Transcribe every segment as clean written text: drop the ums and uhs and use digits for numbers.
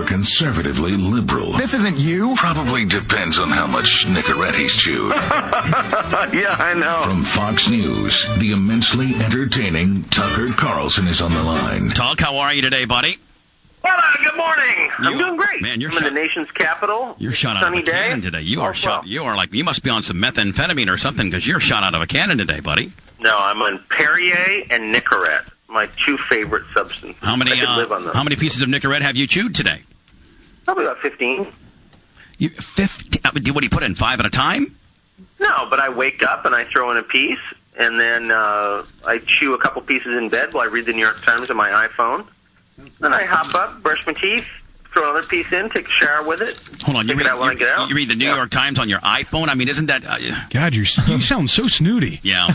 or conservatively liberal? This isn't you. Probably depends on how much Nicorette he's chewed. Yeah, I know. From Fox News, the immensely entertaining Tucker Carlson is on the line. Tuck, how are you today, buddy? Hello, good morning. I'm doing great. Man, I'm in the nation's capital. You're shot out of a cannon today. You must be on some methamphetamine or something because you're shot out of a cannon today, buddy. No, I'm on Perrier and Nicorette, my two favorite substances. How many pieces of Nicorette have you chewed today? Probably about 15. 15? What do you put in, 5 at a time? No, but I wake up and I throw in a piece, and then I chew a couple pieces in bed while I read the New York Times on my iPhone. Then I hop up, brush my teeth, throw another piece in, take a shower with it. Hold on, you read the New York Times on your iPhone? I mean, isn't that... God, you sound so snooty. Yeah.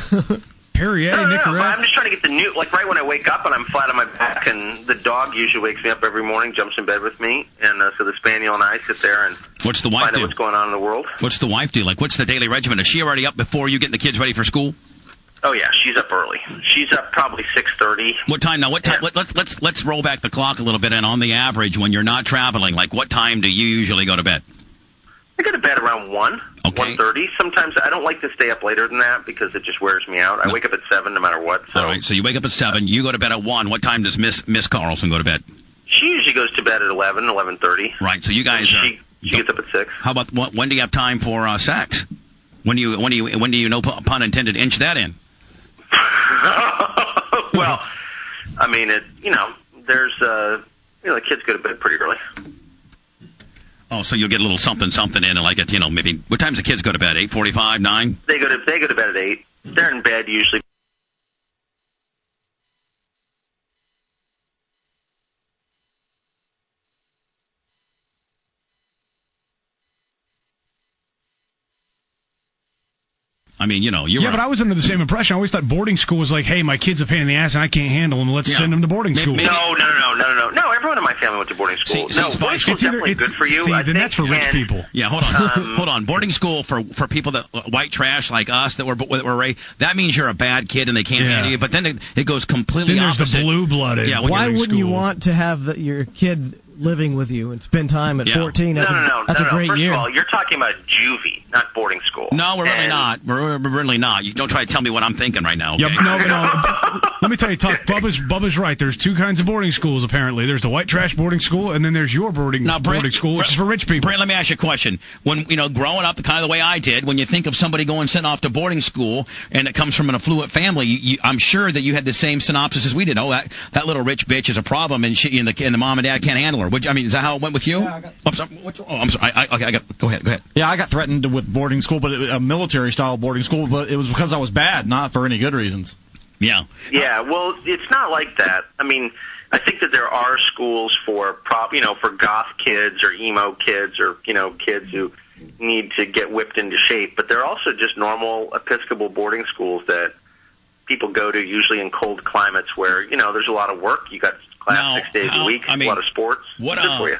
Perrier, Nicorette. I'm just trying to get the new... Like, right when I wake up and I'm flat on my back, and the dog usually wakes me up every morning, jumps in bed with me, and so the spaniel and I sit there and what's the wife find out what's going on in the world. What's the wife do? Like, what's the daily regimen? Is she already up before you get the kids ready for school? Oh yeah, she's up early. She's up probably 6:30. What time now? What time? Yeah. Let's roll back the clock a little bit. And on the average, when you're not traveling, like what time do you usually go to bed? I go to bed around 1, okay. 1:30. Sometimes I don't like to stay up later than that because it just wears me out. I wake up at 7 no matter what. So. All right, so you wake up at 7. You go to bed at 1. What time does Miss Carlson go to bed? She usually goes to bed at 11, 11:30. Right. So you guys she gets up at 6. How about when do you have time for sex? When do you no pun intended inch that in? Well, I mean, there's, the kids go to bed pretty early. Oh, so you'll get a little something in, and like at, maybe, what times the kids go to bed? 8:45, 9? They go to bed at 8. They're in bed usually. I mean, but I was under the same impression. I always thought boarding school was like, hey, my kid's a pain in the ass and I can't handle him. Let's send him to boarding school. No. Everyone in my family went to boarding school. Boarding school is definitely good for you. Then that's for rich people. Yeah, hold on. Hold on. Boarding school for people that white trash like us that were raised, that means you're a bad kid and they can't handle you. But then it goes completely opposite. Then there's the blue-blooded. Yeah, why wouldn't you want to have your kid living with you and spend time at 14? That's a great year. First of all, you're talking about juvie, not boarding school. No, we're really not. We're really not. You don't try to tell me what I'm thinking right now. Okay? Yep, no. Let me tell you, Tuck, Bubba's right. There's two kinds of boarding schools, apparently. There's the white trash boarding school, and then there's your boarding school, which is for rich people. Brent, let me ask you a question. When, growing up, kind of the way I did, when you think of somebody going sent off to boarding school, and it comes from an affluent family, I'm sure that you had the same synopsis as we did. Oh, that little rich bitch is a problem, and the mom and dad can't handle her. Is that how it went with you? Yeah, I'm sorry. I'm sorry. Go ahead. Yeah, I got threatened with boarding school, but a military-style boarding school, but it was because I was bad, not for any good reasons. Yeah. Yeah, well, it's not like that. I mean, I think that there are schools for goth kids or emo kids or, kids who need to get whipped into shape, but they're also just normal Episcopal boarding schools that people go to usually in cold climates where, there's a lot of work. You got class 6 days a week, a lot of sports. Good for you.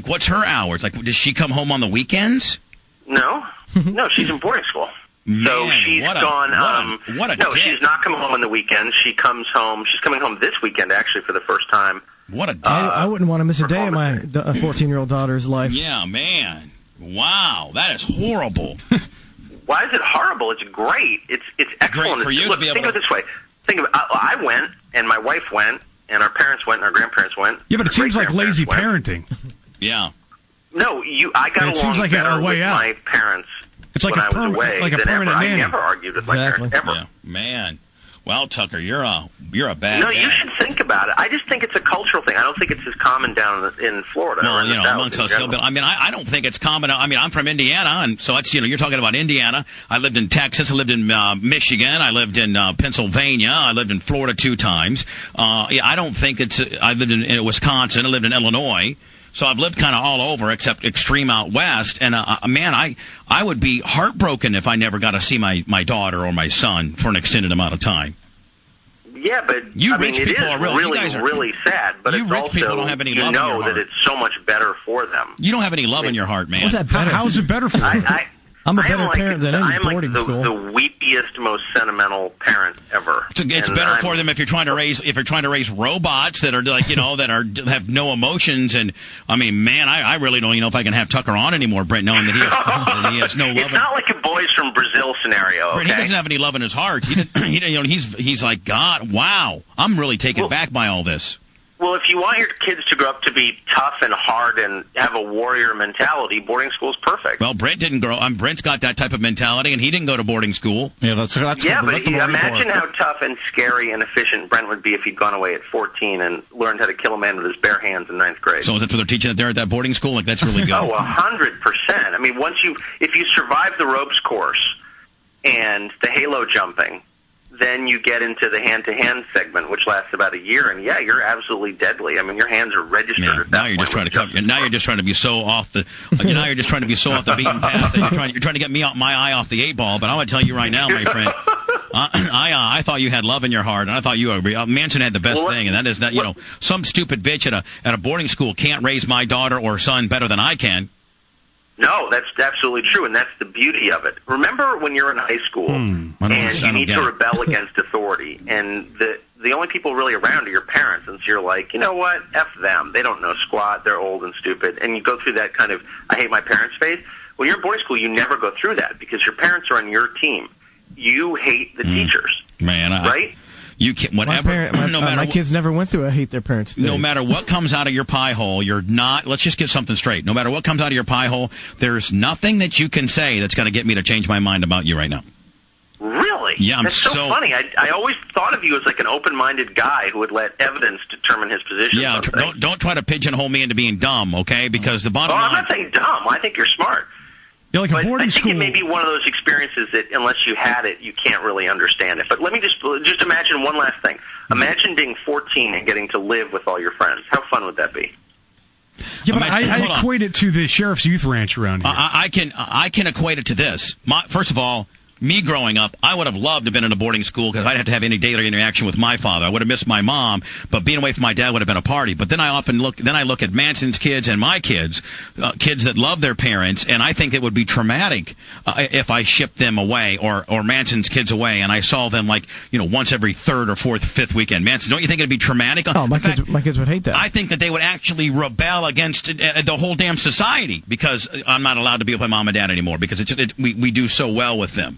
What's her hours? Like, does she come home on the weekends? No, she's in boarding school. Man, so she's gone. No, she's not coming home on the weekends. She's coming home this weekend, actually, for the first time. What a day. I wouldn't want to miss a day of my 14-year-old daughter's life. Yeah, man. Wow, that is horrible. Why is it horrible? It's great. It's excellent. Great for you. Look, to be able think of it this way. I went, and my wife went, and our parents went, and our grandparents went. Yeah, but it seems like lazy parenting. Yeah. No, I got along better with my parents. It's like when I was away like a permanent nanny. I never argued with my parents, ever. Yeah, man. Well, Tucker, you're a bad No, man. you should think about it. I just think it's a cultural thing. I don't think it's as common down in Florida. No, or in the South amongst us hillbillies. I mean, I don't think it's common. I mean, I'm from Indiana, and so it's, you're talking about Indiana. I lived in Texas. I lived in Michigan. I lived in Pennsylvania. I lived in Florida 2 times. I don't think I lived in Wisconsin. I lived in Illinois. So I've lived kind of all over except extreme out west. And, man, I would be heartbroken if I never got to see my daughter or my son for an extended amount of time. Yeah, but it is really sad. But you it's rich also, people don't have any love in your heart. that it's so much better for them. You don't have any love in your heart, man. How's that better? How is it better for you? I'm a better parent than any boarding school. I'm the weepiest, most sentimental parent ever. It's better for them if you're trying to raise robots that are like, that have no emotions. And I mean, man, I really don't even know if I can have Tucker on anymore, Brent, knowing that he has no love. It's not like a Boys from Brazil scenario. Okay? Brent, he doesn't have any love in his heart. He's like, God, wow, I'm really taken back by all this. Well, if you want your kids to grow up to be tough and hard and have a warrior mentality, boarding school is perfect. Well, Brent didn't grow. Brent's got that type of mentality, and he didn't go to boarding school. Yeah, that's yeah, but imagine how tough and scary and efficient Brent would be if he'd gone away at 14 and learned how to kill a man with his bare hands in 9th grade. So that's what they're teaching it there at that boarding school? Like, that's really good. Oh, 100%. I mean, if you survive the ropes course and the halo jumping, then you get into the hand-to-hand segment, which lasts about a year, and yeah, you're absolutely deadly. I mean, your hands are registered at that now you're just trying to now you're just trying to be so off the now you're just trying to be so off the beaten path that you're trying to get my eye off the 8 ball. But I want to tell you right now, my friend, I thought you had love in your heart, and I thought Manson had the best thing, and that is that some stupid bitch at a boarding school can't raise my daughter or son better than I can. No, that's absolutely true, and that's the beauty of it. Remember when you're in high school and you need to rebel against authority, and the only people really around are your parents, and so you're like, you know what, F them. They don't know squat. They're old and stupid. And you go through that kind of, I hate my parents phase. When you're in boarding school, you never go through that because your parents are on your team. You hate the teachers. Man, right? You can't, whatever. My kids never went through a hate their parents thing. No matter what comes out of your pie hole, you're not. Let's just get something straight. No matter what comes out of your pie hole, there's nothing that you can say that's going to get me to change my mind about you right now. Really? Yeah, that's so funny. I always thought of you as like an open-minded guy who would let evidence determine his position. Yeah, don't try to pigeonhole me into being dumb, okay? Because the bottom line. I'm not saying dumb. I think you're smart. You're like a boarding I think school. it may be one of those experiences that unless you had it, you can't really understand it. But let me just imagine one last thing. Imagine being 14 and getting to live with all your friends. How fun would that be? Yeah, but I equate it to the sheriff's youth ranch around here. I can equate it to this. First of all, me growing up, I would have loved to have been in a boarding school because I'd have to have any daily interaction with my father. I would have missed my mom, but being away from my dad would have been a party. But then I look at Manson's kids and my kids, kids that love their parents, and I think it would be traumatic if I shipped them away or Manson's kids away, and I saw them once every third or fourth, fifth weekend. Manson, don't you think it'd be traumatic? Oh, my kids would hate that. I think that they would actually rebel against the whole damn society because I'm not allowed to be with my mom and dad anymore because we do so well with them.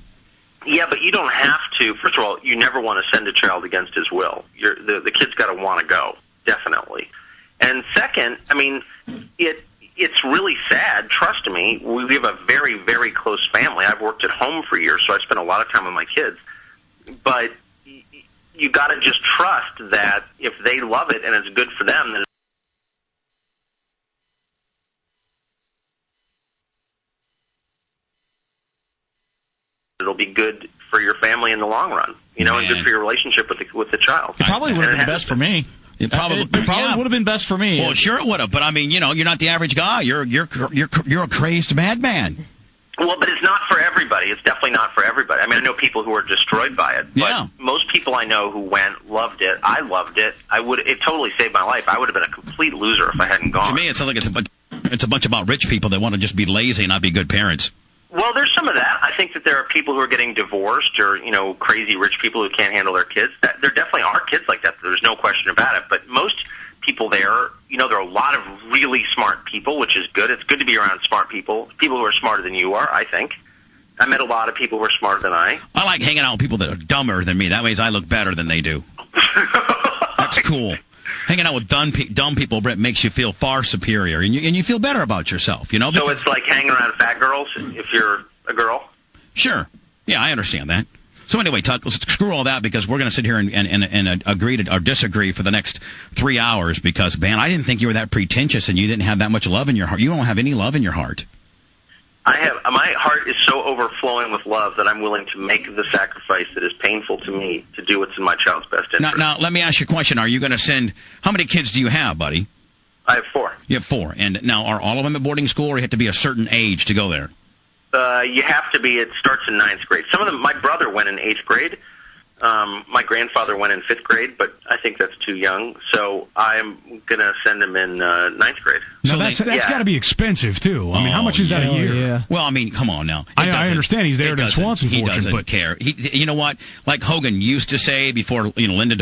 Yeah, but you don't have to. First of all, you never want to send a child against his will. The kid's got to want to go, definitely. And second, I mean, it's really sad. Trust me, we have a very, very close family. I've worked at home for years, so I spend a lot of time with my kids. But you got to just trust that if they love it and it's good for them, then it'll be good for your family in the long run, and good for your relationship with the child. It probably would have been best for me. It probably would have been best for me. Well, sure it would have, but I mean, you're not the average guy. You're a crazed madman. Well, but it's not for everybody. It's definitely not for everybody. I mean, I know people who are destroyed by it, but most people I know who went loved it. I loved it. It totally saved my life. I would have been a complete loser if I hadn't gone. To me, it sounds like it's a bunch about rich people that want to just be lazy and not be good parents. Well, there's some of that. I think that there are people who are getting divorced or, crazy rich people who can't handle their kids. There definitely are kids like that. There's no question about it. But most people there, there are a lot of really smart people, which is good. It's good to be around smart people who are smarter than you are, I think. I met a lot of people who are smarter than I. I like hanging out with people that are dumber than me. That way I look better than they do. That's cool. Hanging out with dumb people, Brett, makes you feel far superior, and you feel better about yourself, So it's like hanging around fat girls if you're a girl? Sure. Yeah, I understand that. So anyway, Tuck, let's screw all that because we're going to sit here and agree to or disagree for the next 3 hours because, man, I didn't think you were that pretentious and you didn't have that much love in your heart. You don't have any love in your heart. My heart is so overflowing with love that I'm willing to make the sacrifice that is painful to me to do what's in my child's best interest. Now, let me ask you a question. Are you going to send – how many kids do you have, buddy? I have 4. You have 4. And now are all of them at boarding school or you have to be a certain age to go there? You have to be – it starts in 9th grade. Some of them – my brother went in 8th grade. My grandfather went in 5th grade, but I think that's too young, so I'm going to send him in 9th grade. So that's got to be expensive, too. I mean, how much is that a year? Yeah. Well, I mean, come on now. I understand he's there to Swanson He fortune, doesn't but care. You know what? Like Hogan used to say before, Linda